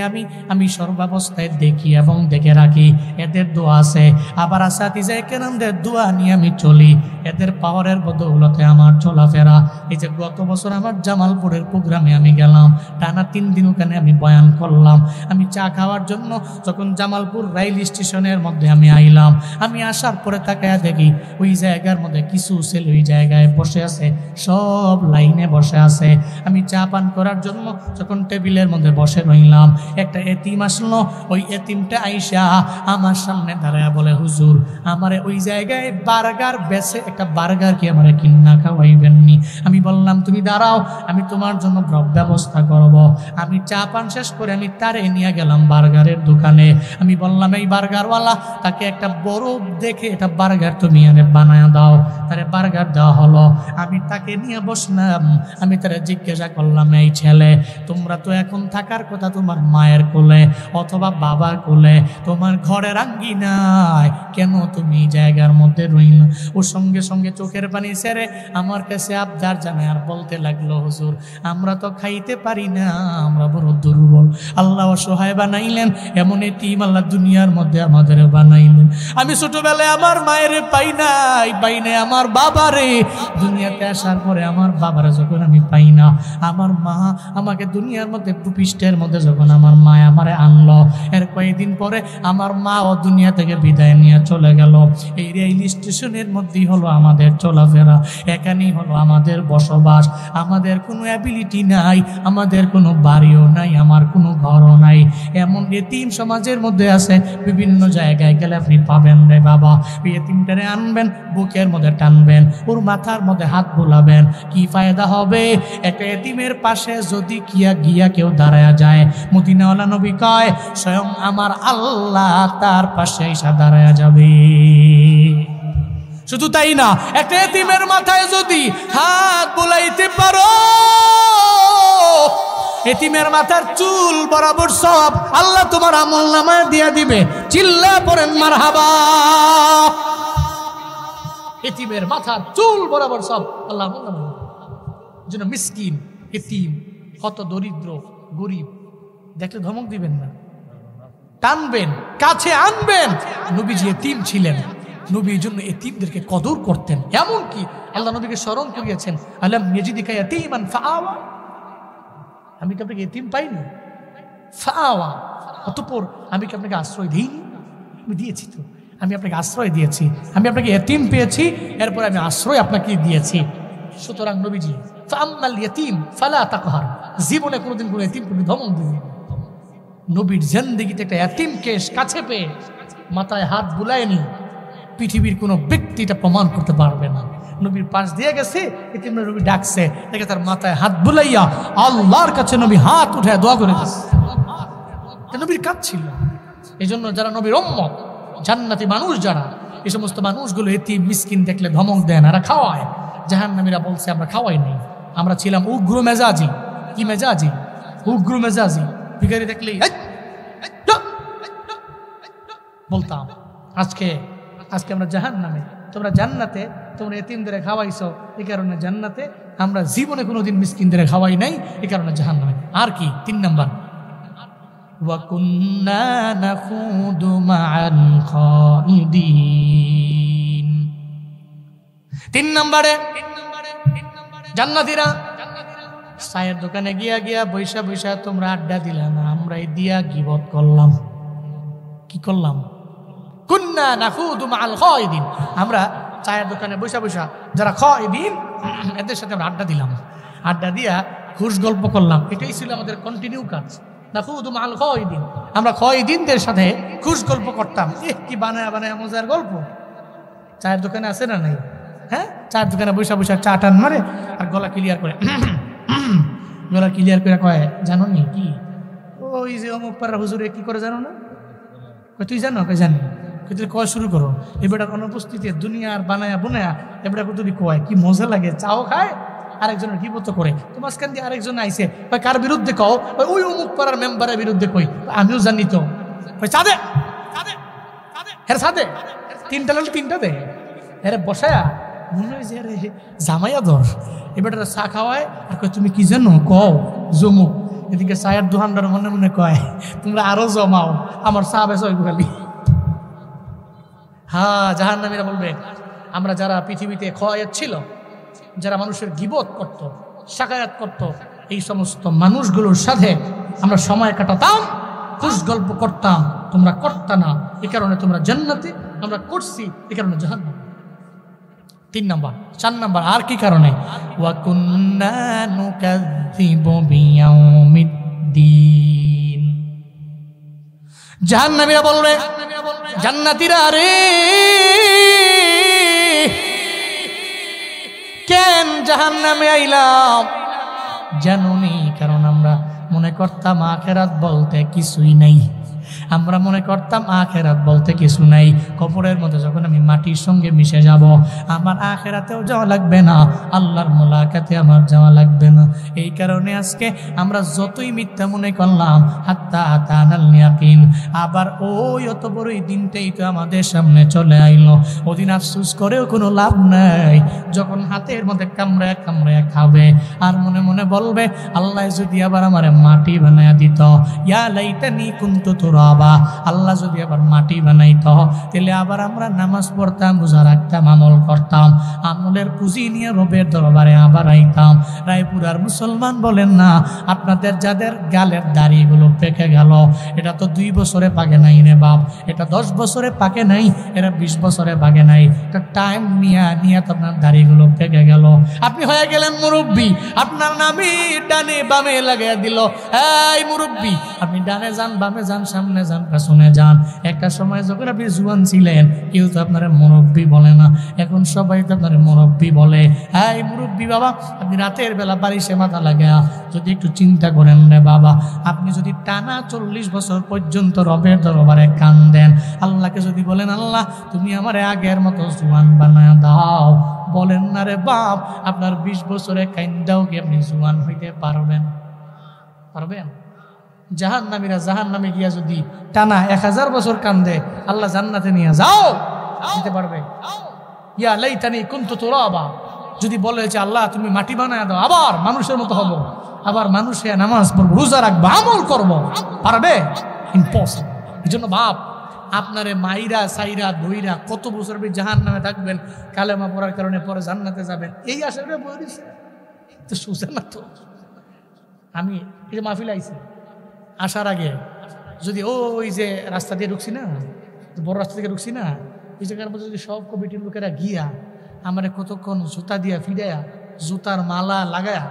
আমি সর্বাবস্থায় দেখি এবং দেখে রাখি, এদের দোয়া আছে। আবার আসাতিজায়ে কেরামদের দোয়া নিয়ে আমি চলি, এদের পাওয়ারের বদৌলতে আমার চলাফেরা। এই যে গত বছর আমার জামালপুরের প্রোগ্রামে আমি গেলাম, টানা 3 দিন ওখানে আমি বয়ান করলাম। আমি চা খাওয়ার জন্য যখন জামালপুর রেল স্টেশনের মধ্যে আমি আইলাম, আমি আসার পরে তাকায়া দেখি ওই জায়গার মধ্যে কিছু ছেলে ওই জায়গায় বসে আছে, সব লাইনে বসে আছে। আমি চা পান করার জন্য যখন টেবিলের মধ্যে বসে রইলাম, একটা এতিম আসলো। ওই এতিমটা আইসা আমার সামনে দাঁড়ায় বলে, হুজুর আমারে ওই জায়গায় বার্গার বেছে, একটা বার্গার কি আমারে কিনা খাওয়াইবেননি? আমি বললাম তুমি দাঁড়াও, আমি তোমার জন্য ব্যবস্থা করব। আমি চা পান শেষ করে আমি তারে নিয়ে গেলাম বার্গারের দোকানে। আমি বললাম এই বার্গারওয়ালা, তাকে একটা বরফ দেখে এটা বার্গার তুমি এনে বানায় দাও। তারে বার্গার দেওয়া হলো। আমি তাকে নিয়ে বসলাম। আমি তারে জিজ্ঞাসা করলাম, এই ছেলে তোমরা তো এখন থাকার কথা তোমার মায়ের কোলে অথবা বাবার কোলে, তোমার ঘরের আঙ্গিনায়, কেন তুমি জায়গার মধ্যে রইল? ওর সঙ্গে সঙ্গে চোখের পানি ছেড়ে আমার কাছে আবদার জানায় আর বলতে লাগলো, হুজুর আমরা তো খাইতে পারি না, আমরা বড় দুর্বল, আল্লাহ অসহায় বানাইলেন, এমন এতিম আল্লাহ দুনিয়ার মধ্যে আমাদের বানাইলেন। আমি ছোটবেলায় আমার মায়ের পাই নাই আমার বাবারে। দুনিয়াতে আসার পরে আমার বাবারে যখন আমি পাই না, আমার মা আমাকে দুনিয়ার মধ্যে পৃষ্ঠের মধ্যে যখন আমার মা আমারে আনলো, এর কয়েকদিন পরে আমার মা ও দুনিয়া থেকে বিদায় নিয়ে চলে গেল। এই রেল স্টেশনের মধ্যেই হলো আমাদের চলাফেরা, এখানেই হলো আমাদের বসবাস। আমাদের কোনো অ্যাবিলিটি নাই, আমাদের কোনো বাড়িও নাই, আমার কোনো ঘরও নাই। এমন এতিম সমাজের মধ্যে আছে, বিভিন্ন জায়গায় গেলে আপনি পাবেন রে বাবা। ওই এতিমটারে আনবেন, বুকের মধ্যে টানবেন, ওর মাথার মধ্যে হাত বোলাবেন, কি ফায়দা হবে? একটা এতিমের পাশে যদি গিয়া কেউ দাঁড়ায়া যায়, মদিনাওয়ালা নবী কয় স্বয়ং আমার আল্লাহ তার পাশে এসে দাঁড়ায়া যাবে। শুধু তাই না, একটা এতিমের মাথায় যদি হাত বোলাইতে পারো, এতিমের মাথার চুল বরাবর সব আল্লাহ তোমার আমলনামায় দিয়া দিবে। চিল্লা পড়েন মারহাবা। এতিমের মাথার চুল বরাবর সব আল্লাহ জন্য মিসকিন এতিম কত দরিদ্র গরিব দেখলে ধমক দিবেন না, টানবেন, কাছে আনবেন। নবীজি এতিম ছিলেন, নবীর জন্য এতিমদেরকে কদর করতেন। এমনকি আল্লাহ নবীকে স্মরণ করিয়েছেন, আলাম ইয়াজিদিকা ইয়াতীমান ফাআওয়া, আমি কি আপনাকে এতিম পাইনি? ফাআওয়া, অতঃপর আমি কি আপনাকে আশ্রয় দিইনি? আমি দিয়েছি তো, আমি আপনাকে আশ্রয় দিয়েছি, আমি আপনাকে এতিম পেয়েছি, এরপর আমি আশ্রয় আপনাকে দিয়েছি। সুতরাং নবীজি ফাআম্মাল ইয়াতীম ফালা তাকহার, জীবনে কোনোদিন কোনো এতিমকে ধমক দিবেন। নবীর জিন্দেগিতে একটা এতিমকে কাছে পেয়ে মাথায় হাত বুলায়নি, পৃথিবীর কোনো ব্যক্তি এটা প্রমাণ করতে পারবে না। নবীর পাশ দিয়ে গেছে, এতিমরা নবী ডাকছে, দেখে তার মাথায় হাত বুলাইয়া আল্লাহর কাছে নবী হাত উঠে দোয়া করে দিচ্ছে। নবীর কাজ ছিল। এই জন্য যারা নবীর উম্মত, জান্নাতি মানুষ যারা, এই সমস্ত মানুষগুলো এতিম মিসকিন দেখলে ধমক দেন, আর খাওয়ায়। জাহান্নামীরা বলছে আমরা খাওয়াই নাই, আমরা ছিলাম উগ্র মেজাজি। কি মেজাজি? উগ্র মেজাজি। ভিখারি দেখলেই বলতাম। আজকে আমরা জাহান্নামে, তোমরা জান্নাতে, তোমরা এতিমদের খাওয়াইছো, এই কারণে জান্নাতে। আমরা জীবনে কোনোদিন মিসকিনদের খাওয়াই নাই, এই কারণে জাহান্নামে। আর কি? 3 নাম্বার, ওয়া কুন্না নাখুদু মা'আল খাইদিন। 3 নম্বরে জান্নাতীরা চায়ের দোকানে গিয়া বৈশা বৈশা তোমরা আড্ডা দিলা না, আমরা এই দিয়া গীবত করলাম। কি করলাম? কুন্না নাখুদু মা'আল খাইদিন, আমরা চায়ের দোকানে বৈশা বৈশা যারা খাইদিন এদের সাথে আমরা আড্ডা দিলাম, আড্ডা দিয়া খুশ গল্প করলাম। এটাই ছিল আমাদের কন্টিনিউ কাজ। নাখুদু মা'আল খাইদিন, আমরা খাইদিনদের সাথে খুশ গল্প করতাম। কি বানায় বানায় মজার গল্প। চায়ের দোকানে আছে না নাই? হ্যাঁ, চায়ের দোকানে বৈশা বৈশা চা টান মারে আর গলা ক্লিয়ার করে, গলা ক্লিয়ার করে কয়, জানো নি কি ওই যে অমুক পাড়ার হুজুরে কি করে জানো না? তুই জানো? জানি। কয় শুরু করো। এবারটার অনুপস্থিতি দুনিয়ার বানায়া বোনায়া এবারটা কতটি কয়, কি মজা লাগে। চাও খায়, আরেকজনের গীবত করে। তো মাঝখান দিয়ে আরেকজন আইসে, কার বিরুদ্ধে কও? ওই অমুক পাড়ার মেম্বারের বিরুদ্ধে কই। আমিও জানি তো। চাঁদে হ্যাঁ সাদে 3টা লাগলে 3টা দে। হ্যাঁ বসায়া মনে হয় যে আরে জামাইয়া ধর। এবার চা খাওয়ায় আর কয় তুমি কি জানো? কও জমুক। এদিকে চায়ের দোকানদার মনে মনে কয় তোমরা আরো জমাও, আমার চা বেচা হইব খালি। হ্যাঁ, জাহান্নামীরা বলবে আমরা যারা পৃথিবীতে খয়াত ছিল, যারা মানুষের গীবত করত, শাকায়াত করত, এই সমস্ত মানুষগুলোর সাথে আমরা সময় কাটাতাম, খুশ গল্প করতাম, তোমরা করতা না, এই কারণে তোমরা জান্নাতে, আমরা করছি এই কারণে জাহান্নাম। 3 নাম্বার। 4 নাম্বার আর কি কারণে? ওয়া কুন্না নুকাযযিবু বিয়াউমিদ্দিন। জাহান্নামীরা বলবে জান্নাতীরা রে কেন জাহান্নামে আইলাম? জানুনি, কারণ আমরা মনে করতাম আখিরাত বলতে কিছুই নাই। আমরা মনে করতাম আখিরাত বলতে কিছু নাই। কবরের মধ্যে যখন আমি মাটির সঙ্গে মিশে যাব, আমার আখিরাতেও যাওয়া লাগবে না, আল্লাহর মুলাকাতে আমার যাওয়া লাগবে না। এই কারণে আজকে আমরা যতই মিথ্যা মনে করলাম, হাত্তা আতানাল ইয়াকিন, আবার ওই অত বড়ই দিনটাই তো আমাদের সামনে চলে আইলো। ওদিন আফসোস করেও কোনো লাভ নাই, যখন হাতের মধ্যে কামড়ায় কামড়ায় খাবে আর মনে মনে বলবে আল্লাহ যদি আবার আমারে মাটি বানায়া দিত, ইয়া লাইতানি কুনতু তুরাবা, আল্লাহ যদি আবার মাটি বানাইতো তাহলে আবার আমরা নামাজ পড়তাম, রোজা রাখতাম, আমল করতাম, আমলের পুঁজি নিয়ে রবের দরবারে আবার আইতাম। রায়পুরার মুসলমান বলেন না, আপনাদের যাদের গালের দাড়িগুলো পেকে গেল, এটা তো 2 বছরে পাকে নাই রে বাপ, এটা 10 বছরে পাকে নাই, এটা 20 বছরে পাকে নাই, এটা টাইম নিয়ে তো আপনার দাড়িগুলো পেকে গেল। আপনি হয়ে গেলেন মুরব্বী, আপনার নামই ডানে বামে লাগিয়ে দিল। এই মুরব্বী, আপনি ডানে যান, বামে যান, সামনে যান, পেছনে যান। একটা সময় যখন আপনি জুয়ান ছিলেন, কেউ তো আপনার মুরব্বী বলে না, এখন সবাই তো আপনার মুরব্বী বলে। এই মুরব্বী বাবা, আপনি রাতের বেলা বাড়িতে মাথা লাগা যদি একটু চিন্তা করেন রে বাবা, আপনি যদি টানা 40 বছর পর্যন্ত রবের দরবারে কান্দেন, আল্লাহকে যদি বলেন আল্লাহ তুমি আমার আগের মতো জুয়ান বানায় দাও, বলেন না রে বাপ, আপনার 20 বছরে কান্দাও কি আপনি জুয়ান হইতে পারবেন? জাহান্নামীরা জাহান্নামে গিয়া যদি টানা 1000 বছর কান্দে, আল্লাহ জান্নাতে নিয়ে যাও, দিতে পারবে? ইয়া লাইতানি কুনতু তুরাবা, যদি বলে যে আল্লাহ তুমি মাটি বানায় দাও, আবার মানুষের মতো হব, আবার মানুষে নামাজ পড়বো, রোজা রাখবো, আমল করবো, পারবে? ইম্পসিবল। এই জন্য বাপ আপনারে মাইরা সাইরা দইরা কত বছর জাহান্নামে থাকবেন, কালেমা পড়ার কারণে পরে জান্নাতে যাবেন, এই আশাটা বই দিছে তো সোজা না তো। আমি এই যে মাহফিল আইছি, আসার আগে যদি ওই যে রাস্তা দিয়ে ঢুকছি না, বড় রাস্তা থেকে ঢুকছি না, এই জায়গার মধ্যে যদি সব কমিটির লোকেরা গিয়া আমার কতক্ষণ জুতা দিয়া ফিরাইয়া জুতার মালা লাগায়া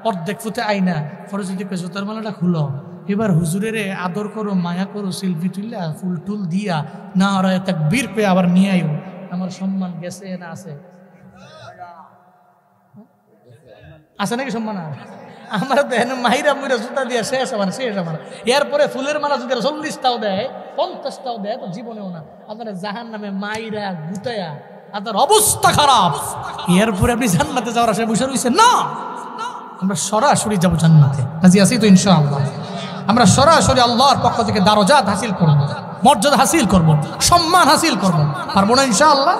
অর্ধেক ফুটে আইনা পরে যদি জুতার মালাটা খুলো, এবার হুজুরের আদর করো, মায়া করো, সেলফি তুললা ফুল টুল দিয়া না ওরা তাকবীর পেয়ে আবার নিয়ে আইও, আমার সম্মান গেছে না আছে? আছে নাকি সম্মান? আর আমার দেন মাহিরা মুইরা জুতা দিয়া শেষ আমার শেষ আমার। এরপরে ফুলের মালা যদি 40টাও দেয় 50টাও দেয় তো জীবনেও না। আপনার জাহান্নামে মাইরা গুতায়া আপনার অবস্থা খারাপ, এরপরে আপনি জান্নাতে যাওয়ার আশায় বসে রয়েছেন না। আমরা সরাসরি যাবো জান্নাতে, রাজি আছি তো ইনশাআল্লাহ? আমরা সরাসরি আল্লাহর পক্ষ থেকে দারজাত হাসিল করব, মর্যাদা হাসিল করব, সম্মান হাসিল করব, পারবো না ইনশাআল্লাহ?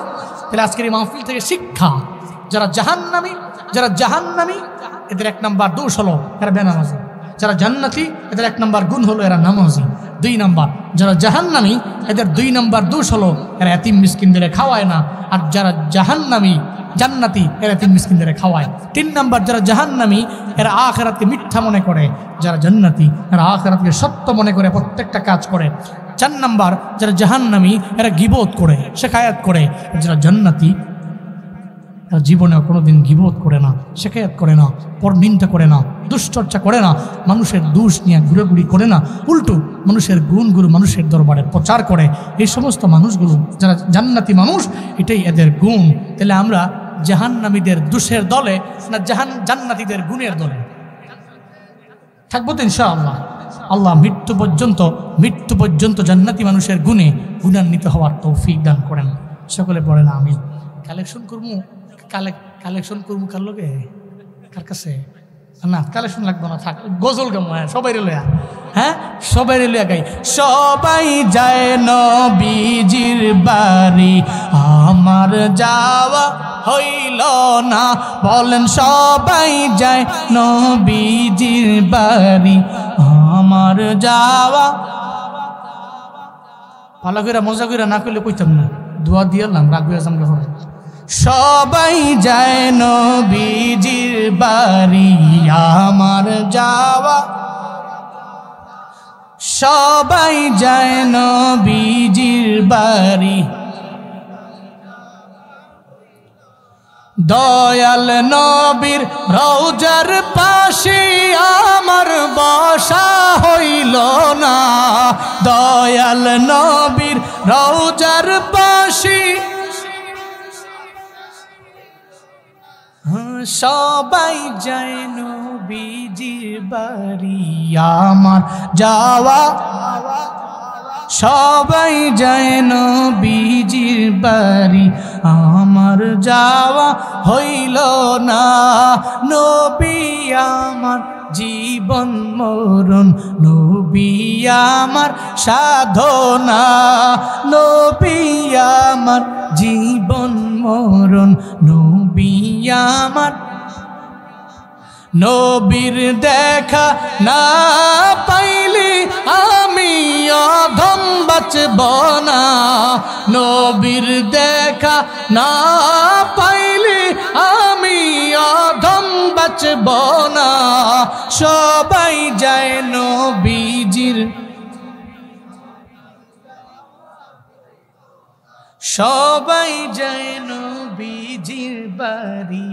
তাহলে আজকের এই মাহফিল থেকে শিক্ষা, যারা জাহান্নামী এদের 1 নাম্বার দোষ হলো এরা বেনামাজি, যারা জান্নাতি এদের 1 নাম্বার গুণ হলো এরা নামাজি। 2 নাম্বার যারা জাহান্নামী এদের 2 নাম্বার দোষ হলো এরা এতিম মিসকিনদের খাওয়ায় না, আর যারা জান্নাতি এরা এতিম মিসকিনদের খাওয়ায়। 3 নাম্বার যারা জাহান্নামী এরা আখিরাতকে মিথ্যা মনে করে, যারা জান্নাতি এরা আখিরাতকে সত্য মনে করে প্রত্যেকটা কাজ করে। 4 নাম্বার যারা জাহান্নামী এরা গীবত করে, শেখায়াত করে, যারা জান্নাতি এরা জীবনেও কোনোদিন গীবত করে না, শেখায়াত করে না, পরনিন্দা করে না, দুশ্চর্চা করে না, মানুষের দোষ নিয়ে ঘুরেঘুরি করে না, উল্টো মানুষের গুণগুলো মানুষের দরবারে প্রচার করে। এই সমস্ত মানুষগুলো যারা জান্নাতি মানুষ, এটাই এদের গুণ। তাহলে আমরা জাহান্নামীদের দোষের দলে না জান্নাতীদের গুণের দলে থাকবো তো ইনশাআল্লাহ? আল্লাহ মৃত্যু পর্যন্ত জান্নাতি মানুষের গুণে গুণান্বিত হওয়ার তৌফিক দান করেন। সকলে পড়েন আমিন। কালেকশন করবো কার লোকে, কার কাছে? না কালেকশন লাগবে না, থাক গজল গামো। হ্যাঁ সবাই লয়া, সবাই লয়া গাই। সবাই যায় নবীজির বাড়ি, আমার যাওয়া হইল না। বলেন সবাই যায় নবীজির বাড়ি, আমার যাওয়া। ভালো করে মজা করে না করলে কইতাম না, দোয়া দিয়ালাম রাগ হয়ে যাম। সবাই যায় নবীজির বাড়ি, আমার যাওয়া। সবাই যায় নবীজির বাড়ি, দয়াল নবীর রওজার পাশে আমার বসা হইল না। দয়াল নবীর রওজার পাশে সবাই যায় নবীজির বাড়ি, আমার যাওয়া। সবাই যায় নবীজির বাড়ি, আমার যাওয়া হইল না। নবী আমার জীবন মরণ, নবী আমার সাধনা। নবী আমার জীবন মরণ, নবী আমার। নবীর দেখা না পাইলে আমি অধম বাঁচব না। নবীর দেখা না পাইলে আমি অধম বাঁচব না। সবাই যায় নবীজির, সবাই যায় নবীজির বাড়ি,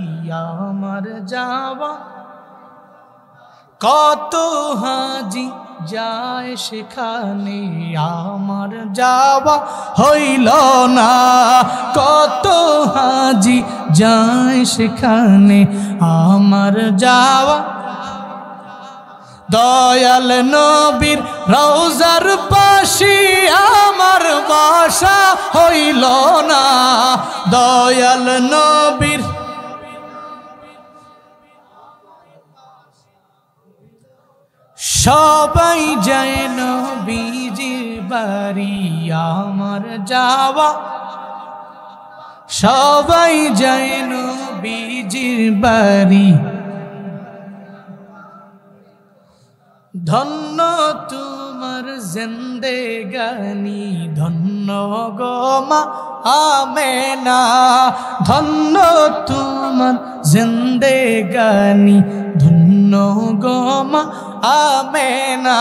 আমার যাওয়া। কত হাজি যায় সেখানে, আমার যাওয়া হইল না। কত হাজি যায় সেখানে, আমার যাওয়া। দয়াল নবীর রওজার পাশে আমার বাসা হইল না। দয়াল নবীর সবাই যায় নবীজির বাড়ি, আমার যাওয়া। সবাই যায় নবীজির বাড়ি, ধন্য তোমার জিন্দেগানি, ধন্য গো মা আমেনা, ধন্য তোমার জিন্দেগানি, ধন্য গো মা আমেনা।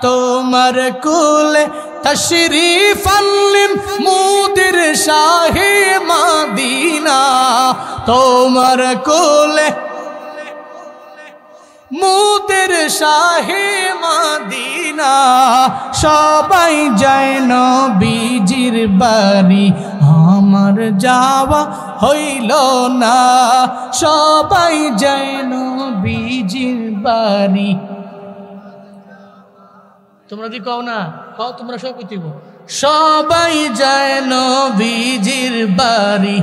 তোমার কুলে তশরিফ আনলেন মুদির শাহে মদিনা, তোমার কুলে মুদের শাহে মদিনা। সবাই যায় নবীজির বাড়ি, আমার যাওয়া হইল না। সবাই যায় নবীজির বাড়ি। তোমরা দি কও না, কও তোমরা সব কইতেইব। সবাই যায় নবীজির বাড়ি,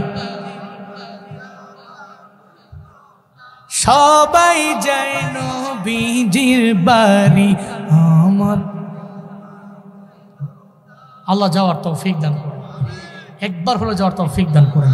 সবাই যায় নবীজির বাড়ি আমার। আল্লাহ যাওয়ার তৌফিক দান করেন, একবার হলো যাওয়ার তৌফিক দান করেন।